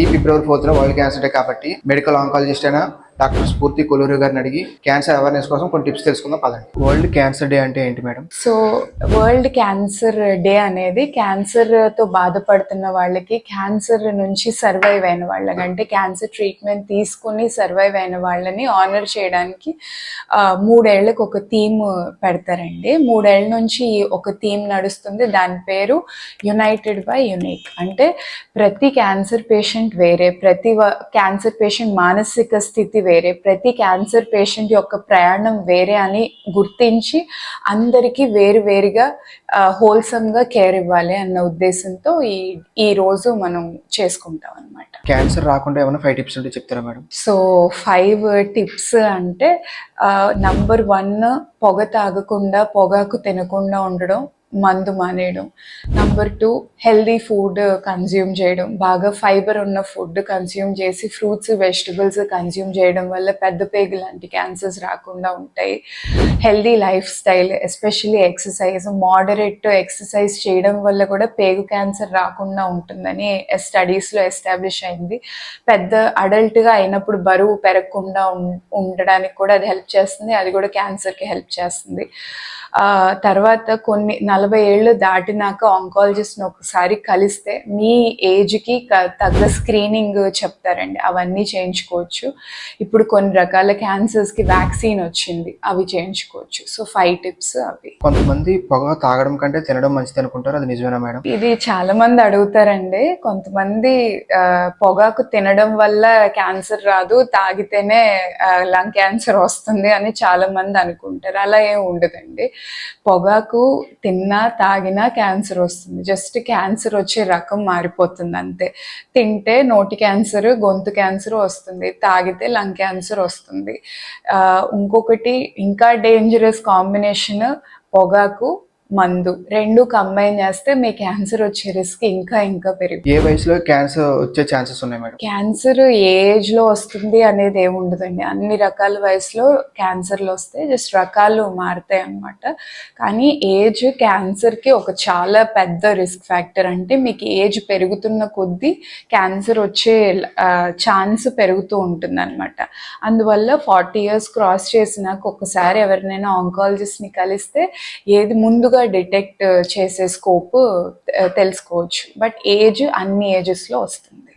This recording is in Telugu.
ఈ ఫిబ్రవరి 4th వరల్డ్ క్యాన్సర్ డే కాబట్టి మెడికల్ ఆంకాలజిస్ట్ అయినా డాక్టర్ స్ఫూర్తి కొలూరు గారిని అడిగి క్యాన్సర్ అవేర్నెస్ కోసం కొన్ని టిప్స్ తెలుసుకుందాం పదండి. వరల్డ్ క్యాన్సర్ డే అంటే ఏంటి madam? So world cancer day అనేది క్యాన్సర్ తో బాధపడుతున్న వాళ్ళకి, క్యాన్సర్ నుంచి సర్వైవ్ అయిన వాళ్ళకి, అంటే క్యాన్సర్ ట్రీట్మెంట్ తీసుకుని సర్వైవ్ అయిన వాళ్ళని ఆనర్ చేయడానికి 3 ఏళ్లకు ఒక థీమ్ పెడతారండి. 3 ఏళ్ల నుంచి ఒక థీమ్ నడుస్తుంది. దాని పేరు యునైటెడ్ బై యునిక్. అంటే ప్రతి క్యాన్సర్ పేషెంట్ వేరే, ప్రతి క్యాన్సర్ పేషెంట్ మానసిక స్థితి వేరే, ప్రతి క్యాన్సర్ పేషెంట్ యొక్క ప్రయాణం వేరే అని గుర్తించి అందరికీ వేరువేరుగా హోల్సమ్గా కేర్ ఇవ్వాలి అన్న ఉద్దేశంతో ఈ రోజు మనం చేసుకుంటాం అనమాట. క్యాన్సర్ రాకుండా ఏమైనా 5 టిప్స్ ఉంటే చెప్తారా మేడం? సో 5 టిప్స్ అంటే నంబర్ 1 పొగ తాగకుండా, పొగాకు తినకుండా ఉండడం, మందు మానేయడం. నంబర్ 2 హెల్దీ ఫుడ్ కన్జ్యూమ్ చేయడం, బాగా ఫైబర్ ఉన్న ఫుడ్ కన్జ్యూమ్ చేసి ఫ్రూట్స్ వెజిటబుల్స్ కన్జ్యూమ్ చేయడం వల్ల పెద్ద పేగు లాంటి క్యాన్సర్స్ రాకుండా ఉంటాయి. Healthy life style, especially exercise, moderate exercise చేయడం వల్ల కూడా పేగు క్యాన్సర్ రాకుండా ఉంటుందని స్టడీస్లో ఎస్టాబ్లిష్ అయింది. పెద్ద అడల్ట్గా అయినప్పుడు బరువు పెరగకుండా ఉండడానికి కూడా అది హెల్ప్ చేస్తుంది. అది కూడా క్యాన్సర్కి హెల్ప్ చేస్తుంది. తర్వాత 40 ఏళ్ళు దాటినాక ఆంకాలజిస్ట్ని ఒకసారి కలిస్తే మీ ఏజ్కి తగ్గ స్క్రీనింగ్ చెప్తారండి. అవన్నీ చేయించుకోవచ్చు. ఇప్పుడు కొన్ని రకాల క్యాన్సర్స్కి వ్యాక్సిన్ వచ్చింది, అవి చేయించుకోవచ్చు. సో 5 టిప్స్ అవి. కొంతమంది పొగ తాగడం కంటే తినడం మంచిది అనుకుంటారు, అది నిజమేనా మేడం? ఇది చాలా మంది అడుగుతారండి. కొంతమంది పొగాకు తినడం వల్ల క్యాన్సర్ రాదు, తాగితేనే లంగ్ క్యాన్సర్ వస్తుంది అని చాలా మంది అనుకుంటారు. అలా ఏం ఉండదండి. పొగాకు తిన్నా తాగినా క్యాన్సర్ వస్తుంది. జస్ట్ క్యాన్సర్ వచ్చే రకం మారిపోతుంది అంతే. తింటే నోటి క్యాన్సర్, గొంతు క్యాన్సర్ వస్తుంది, తాగితే లంగ్ క్యాన్సర్ వస్తుంది. ఇంకొకటి ఇంకా డేంజరస్ కాంబినేషన్ పొగాకు, మందు 2 కంబైన్ చేస్తే మీ క్యాన్సర్ వచ్చే రిస్క్ ఇంకా పెరుగుతుంది. ఏ వయసులో క్యాన్సర్ వచ్చే ఛాన్సెస్ ఉన్నాయి మేడం? క్యాన్సర్ ఏ ఏజ్ లో వస్తుంది అనేది ఏమి ఉండదండి. అన్ని రకాల వయసులో క్యాన్సర్లు వస్తాయి, జస్ట్ రకాలు మారుతాయి అన్నమాట. కానీ ఏజ్ క్యాన్సర్ కి ఒక చాలా పెద్ద రిస్క్ ఫ్యాక్టర్. అంటే మీకు ఏజ్ పెరుగుతున్న కొద్దీ క్యాన్సర్ వచ్చే ఛాన్స్ పెరుగుతూ ఉంటుంది అనమాట. అందువల్ల 40 years క్రాస్ చేసినాక ఒకసారి ఎవరినైనా ఆంకాలజిస్ట్ ని కలిస్తే ఏది ముందుగా డిటెక్ట్ చేసే స్కోప్ తెలుసుకోవచ్చు. బట్ ఏజ్ అన్ని ఏజెస్లో వస్తుంది.